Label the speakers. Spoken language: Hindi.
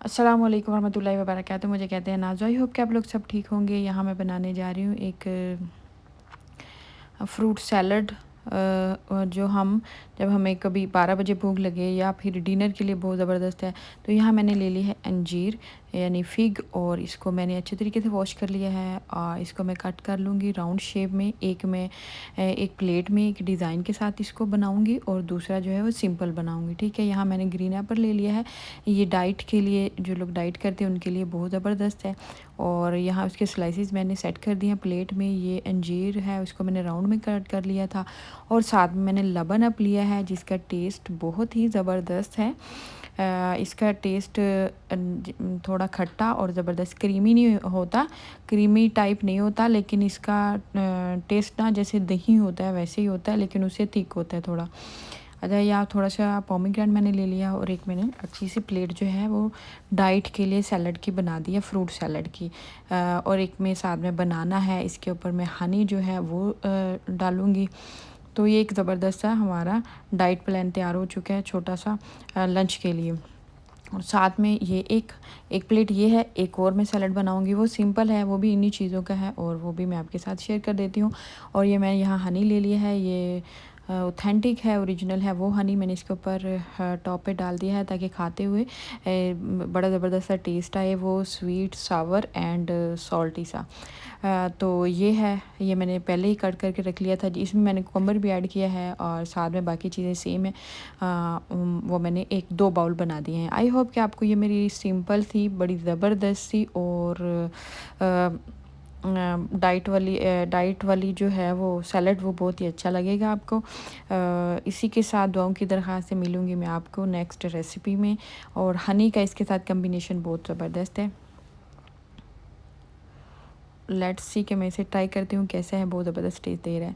Speaker 1: अस्सलाम वालेकुम रहमतुल्लाहि व बरकातुहू। मुझे कहते हैं नाज़ो। आई होप कि आप लोग सब ठीक होंगे। यहाँ मैं बनाने जा रही हूँ एक फ्रूट सैलड, जो हम जब हमें कभी 12 बजे भूख लगे या फिर डिनर के लिए बहुत ज़बरदस्त है। तो यहाँ मैंने ले ली है अंजीर यानी फ़िग, और इसको मैंने अच्छे तरीके से वॉश कर लिया है। इसको मैं कट कर लूँगी राउंड शेप में। एक मैं एक प्लेट में एक डिज़ाइन के साथ इसको बनाऊँगी और दूसरा जो है वो सिंपल बनाऊँगी। ठीक है, यहाँ मैंने ग्रीन एप्पल ले लिया है। ये डाइट के लिए, जो लोग डाइट करते हैं उनके लिए बहुत ज़बरदस्त है। और यहाँ उसके स्लाइसेस मैंने सेट कर दिए हैं प्लेट में। ये अंजीर है, उसको मैंने राउंड में कट कर लिया था। और साथ में मैंने लबन अप लिया है जिसका टेस्ट बहुत ही ज़बरदस्त है। इसका टेस्ट थोड़ा खट्टा और ज़बरदस्त, क्रीमी नहीं होता, क्रीमी टाइप नहीं होता, लेकिन इसका टेस्ट ना जैसे दही होता है वैसे ही होता है, लेकिन उससे थिक होता है थोड़ा। अच्छा, या थोड़ा सा पोमीग्रेनेट मैंने ले लिया, और एक मैंने अच्छी सी प्लेट जो है वो डाइट के लिए सैलड की बना दी है, फ्रूट सैलड की। और एक में साथ में बनाना है, इसके ऊपर मैं हनी जो है वो डालूँगी। तो ये एक ज़बरदस्त सा हमारा डाइट प्लान तैयार हो चुका है, छोटा सा लंच के लिए। और साथ में ये एक प्लेट ये है। एक और मैं सैलड बनाऊंगी, वो सिंपल है, वो भी इन्हीं चीज़ों का है, और वो भी मैं आपके साथ शेयर कर देती हूँ। और ये मैं यहाँ हनी ले लिया है, ये ऑथेंटिक है, ओरिजिनल है वो हनी। मैंने इसके ऊपर टॉप पे डाल दिया है ताकि खाते हुए बड़ा ज़बरदस्त सा टेस्ट आए, वो स्वीट सावर एंड सॉल्टी सा। तो ये है, ये मैंने पहले ही कट करके रख लिया था। इसमें मैंने कुकुम्बर भी ऐड किया है, और साथ में बाकी चीज़ें सेम है। वो मैंने 1-2 बाउल बना दिए हैं। आई होप कि आपको ये मेरी सिंपल थी, बड़ी ज़बरदस्त थी और डाइट वाली जो है वो सैलड, वो बहुत ही अच्छा लगेगा आपको। इसी के साथ दुआओं की दरख्वास्त से मिलूँगी मैं आपको नेक्स्ट रेसिपी में। और हनी का इसके साथ कम्बिनेशन बहुत ज़बरदस्त है। लेट्स सी कि मैं इसे ट्राई करती हूँ कैसा है, बहुत ज़बरदस्त टेस्ट दे रहा है।